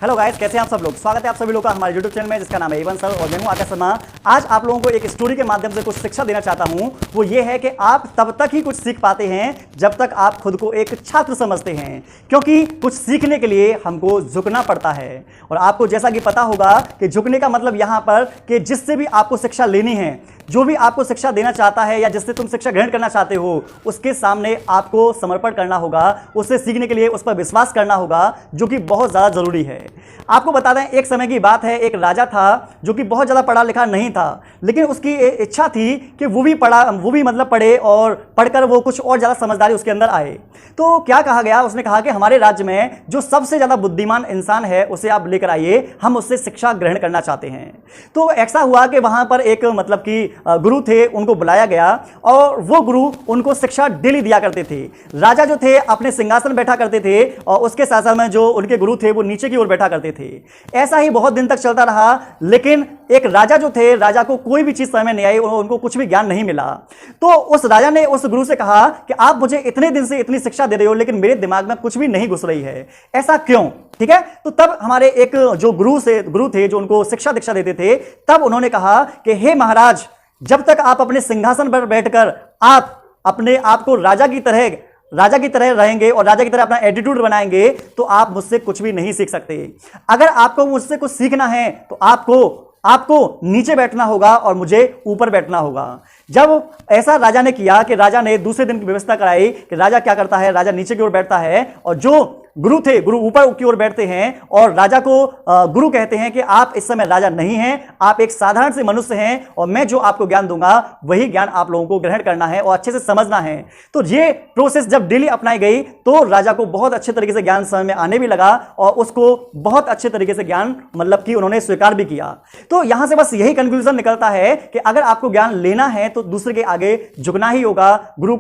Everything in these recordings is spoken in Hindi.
हेलो गाइस, कैसे हैं आप सब लोग। स्वागत है आप सभी लोगों का हमारे YouTube चैनल में जिसका नाम है एवन सर और मैं हूं आकाश शर्मा। आज आप लोगों को एक स्टोरी के माध्यम से कुछ शिक्षा देना चाहता हूं। वो ये है कि आप तब तक ही कुछ सीख पाते हैं जब तक आप खुद को एक छात्र समझते हैं, क्योंकि कुछ सीखने के लिए हमको झुकना पड़ता है। और आपको जैसा कि पता होगा कि झुकने का मतलब यहां पर कि जिससे भी आपको शिक्षा लेनी है, जो भी आपको शिक्षा देना चाहता है या जिससे तुम शिक्षा ग्रहण करना चाहते हो, उसके सामने आपको समर्पण करना होगा, उससे सीखने के लिए उस पर विश्वास करना होगा, जो कि बहुत ज़्यादा ज़रूरी है। आपको बता दें, एक समय की बात है, एक राजा था जो कि बहुत ज़्यादा पढ़ा लिखा नहीं था, लेकिन उसकी इच्छा थी कि वो भी मतलब पढ़े और पढ़कर वो कुछ और ज़्यादा समझदारी उसके अंदर आए। तो क्या कहा गया, उसने कहा कि हमारे राज्य में जो सबसे ज़्यादा बुद्धिमान इंसान है उसे आप लेकर आइए, हम उससे शिक्षा ग्रहण करना चाहते हैं। तो ऐसा हुआ कि वहाँ पर एक मतलब कि गुरु थे, उनको बुलाया गया और वो गुरु उनको शिक्षा डेली दिया करते थे। राजा जो थे अपने सिंहासन बैठा करते थे और उसके साथ साथ में जो उनके गुरु थे वो नीचे की ओर बैठा करते थे। ऐसा ही बहुत दिन तक चलता रहा, लेकिन एक राजा जो थे, राजा को कोई भी चीज समझ में नहीं आई, उनको कुछ भी ज्ञान नहीं मिला। तो उस राजा ने उस गुरु से कहा कि आप मुझे इतने दिन से इतनी शिक्षा दे रहे हो, लेकिन मेरे दिमाग में कुछ भी नहीं घुस रही है, ऐसा क्यों? ठीक है, तो तब हमारे एक जो गुरु थे जो उनको शिक्षा दीक्षा देते थे, तब उन्होंने कहा कि हे महाराज, जब तक आप अपने सिंहासन पर बैठकर आप अपने आप को राजा की तरह रहेंगे और राजा की तरह अपना एटीट्यूड बनाएंगे, तो आप मुझसे कुछ भी नहीं सीख सकते। अगर आपको मुझसे कुछ सीखना है तो आपको नीचे बैठना होगा और मुझे ऊपर बैठना होगा। जब ऐसा राजा ने किया कि राजा ने दूसरे दिन की व्यवस्था कराई कि राजा क्या करता है, राजा नीचे की ओर बैठता है और जो गुरु ऊपर की ओर बैठते हैं और राजा को गुरु कहते हैं कि आप इस समय राजा नहीं हैं, आप एक साधारण से मनुष्य हैं और मैं जो आपको ज्ञान दूंगा वही ज्ञान आप लोगों को ग्रहण करना है और अच्छे से समझना है। तो ये प्रोसेस जब डेली अपनाई गई तो राजा को बहुत अच्छे तरीके से ज्ञान समझ में आने भी लगा और उसको बहुत अच्छे तरीके से ज्ञान मतलब कि उन्होंने स्वीकार भी किया। तो यहां से बस यही कंक्लूजन निकलता है कि अगर आपको ज्ञान लेना है तो दूसरे के आगे झुकना ही होगा, गुरु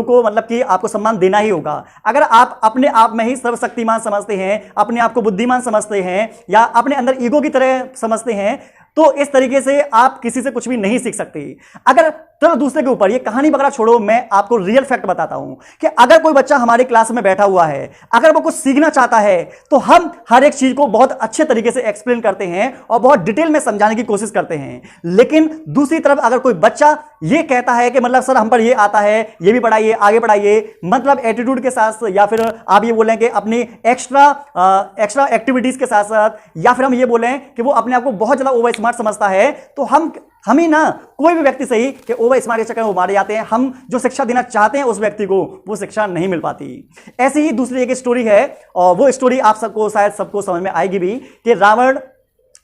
को मतलब कि आपको सम्मान देना ही होगा। अगर आप अपने आप में ही सर्वशक्तिमान समझते हैं, अपने आप को बुद्धिमान समझते हैं या अपने अंदर ईगो की तरह समझते हैं, तो इस तरीके से आप किसी से कुछ भी नहीं सीख सकते। अगर चलो दूसरे के ऊपर ये कहानी वगैरह छोड़ो, मैं आपको रियल फैक्ट बताता हूं कि अगर कोई बच्चा हमारी क्लास में बैठा हुआ है, अगर वो कुछ सीखना चाहता है, तो हम हर एक चीज को बहुत अच्छे तरीके से एक्सप्लेन करते हैं और बहुत डिटेल में समझाने की कोशिश करते हैं। लेकिन दूसरी तरफ अगर कोई बच्चा ये कहता है कि मतलब सर हम पर ये आता है, ये भी पढ़ाइए, आगे बढ़ाइए, मतलब एटीट्यूड के साथ, या फिर आप ये बोलें कि अपनी एक्स्ट्रा एक्टिविटीज के साथ साथ, या फिर हम ये बोलें कि वो अपने आप को बहुत ज्यादा ओवर स्मार्ट समझता है, तो हम ही ना, कोई भी व्यक्ति सही कि ओवर स्मार्ट के चक्कर में वो मारे जाते हैं। हम जो शिक्षा देना चाहते हैं उस व्यक्ति को, वो शिक्षा नहीं मिल पाती। ऐसी ही दूसरी एक स्टोरी है और वो स्टोरी आप सबको शायद समझ में आएगी भी कि रावण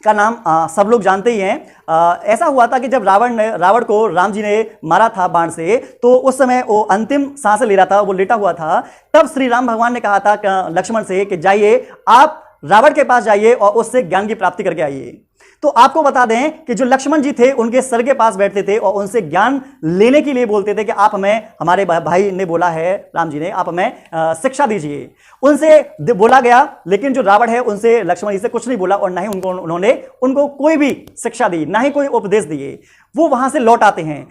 का नाम सब लोग जानते ही हैं। ऐसा हुआ था कि जब रावण को राम जी ने मारा था बाण से, तो उस समय वो अंतिम सांस ले रहा था, वो लेटा हुआ था। तब श्री राम भगवान ने कहा था लक्ष्मण से कि जाइए, आप रावण के पास जाइए और उससे ज्ञान की प्राप्ति करके आइए। तो आपको बता दें कि जो लक्ष्मण जी थे उनके सर के पास बैठते थे और उनसे ज्ञान लेने के लिए बोलते थे कि आप हमें, हमारे भाई ने बोला है, राम जी ने, आप हमें शिक्षा दीजिए। उनसे बोला गया, लेकिन जो रावण है उनसे लक्ष्मण जी से कुछ नहीं बोला और ना ही उन्होंने उनको कोई भी शिक्षा दी, ना ही कोई उपदेश दिए। वो वहां से लौट आते हैं।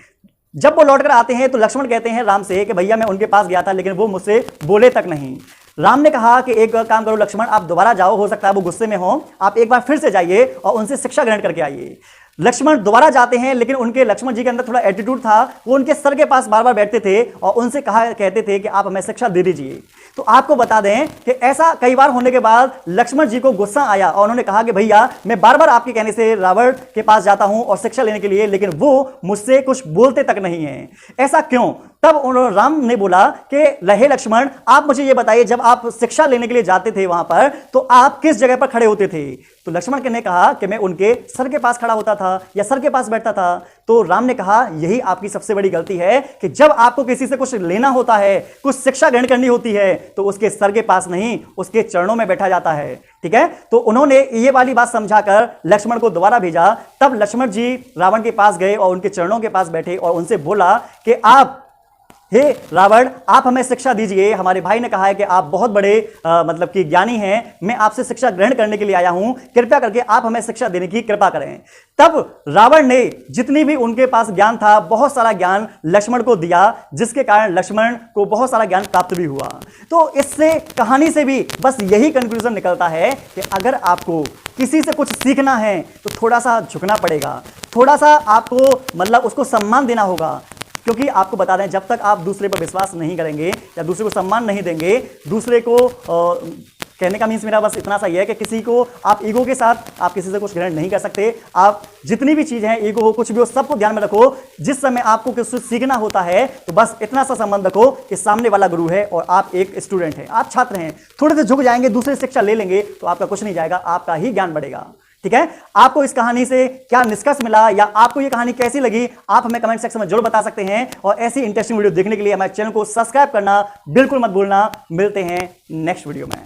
जब वो लौट कर आते हैं तो लक्ष्मण कहते हैं राम से कि भैया मैं उनके पास गया था, लेकिन वो मुझसे बोले तक नहीं। राम ने कहा कि एक काम करो लक्ष्मण, आप दोबारा जाओ, हो सकता है वो गुस्से में हो, आप एक बार फिर से जाइए और उनसे शिक्षा ग्रहण करके आइए। लक्ष्मण दोबारा जाते हैं, लेकिन उनके लक्ष्मण जी के अंदर थोड़ा एटीट्यूड था, वो उनके सर के पास बार बार बैठते थे और उनसे कहते थे कि आप हमें शिक्षा दे दीजिए। तो आपको बता दें कि ऐसा कई बार होने के बाद लक्ष्मण जी को गुस्सा आया और उन्होंने कहा कि भैया मैं बार बार आपके कहने से रावण के पास जाता हूं और शिक्षा लेने के लिए, लेकिन वो मुझसे कुछ बोलते तक नहीं है, ऐसा क्यों? तब राम ने बोला कि रहे लक्ष्मण, आप मुझे ये बताइए, जब आप शिक्षा लेने के लिए जाते थे वहां पर, तो आप किस जगह पर खड़े होते थे? तो लक्ष्मण ने कहा कि मैं उनके सर के पास खड़ा होता था या सर के पास बैठता था। तो राम ने कहा यही आपकी सबसे बड़ी गलती है कि जब आपको किसी से कुछ लेना होता है, कुछ शिक्षा ग्रहण करनी होती है, तो उसके सर के पास नहीं, उसके चरणों में बैठा जाता है। ठीक है, तो उन्होंने ये वाली बात समझाकर लक्ष्मण को दोबारा भेजा। तब लक्ष्मण जी रावण के पास गए और उनके चरणों के पास बैठे और उनसे बोला कि हे रावण, आप हमें शिक्षा दीजिए। हमारे भाई ने कहा है कि आप बहुत बड़े मतलब कि ज्ञानी हैं, मैं आपसे शिक्षा ग्रहण करने के लिए आया हूं, कृपया करके आप हमें शिक्षा देने की कृपा करें। तब रावण ने जितनी भी उनके पास ज्ञान था, बहुत सारा ज्ञान लक्ष्मण को दिया, जिसके कारण लक्ष्मण को बहुत सारा ज्ञान प्राप्त भी हुआ। तो इससे कहानी से भी बस यही कंक्लूजन निकलता है कि अगर आपको किसी से कुछ सीखना है तो थोड़ा सा झुकना पड़ेगा, थोड़ा सा आपको मतलब उसको सम्मान देना होगा। क्योंकि आपको बता दें, जब तक आप दूसरे पर विश्वास नहीं करेंगे या दूसरे को सम्मान नहीं देंगे, दूसरे को कहने का मीन्स मेरा बस इतना सा ही है कि किसी को आप ईगो के साथ आप किसी से कुछ ग्रहण नहीं कर सकते। आप जितनी भी चीज़ है, ईगो हो कुछ भी हो, सबको ध्यान में रखो। जिस समय आपको किसी से सीखना होता है तो बस इतना सा संबंध रखो कि सामने वाला गुरु है और आप एक स्टूडेंट हैं, आप छात्र हैं। थोड़े से झुक जाएंगे, दूसरे शिक्षा ले लेंगे तो आपका कुछ नहीं जाएगा, आपका ही ज्ञान बढ़ेगा। ठीक है, आपको इस कहानी से क्या निष्कर्ष मिला या आपको यह कहानी कैसी लगी, आप हमें कमेंट सेक्शन में जरूर बता सकते हैं। और ऐसी इंटरेस्टिंग वीडियो देखने के लिए हमारे चैनल को सब्सक्राइब करना बिल्कुल मत भूलना। मिलते हैं नेक्स्ट वीडियो में।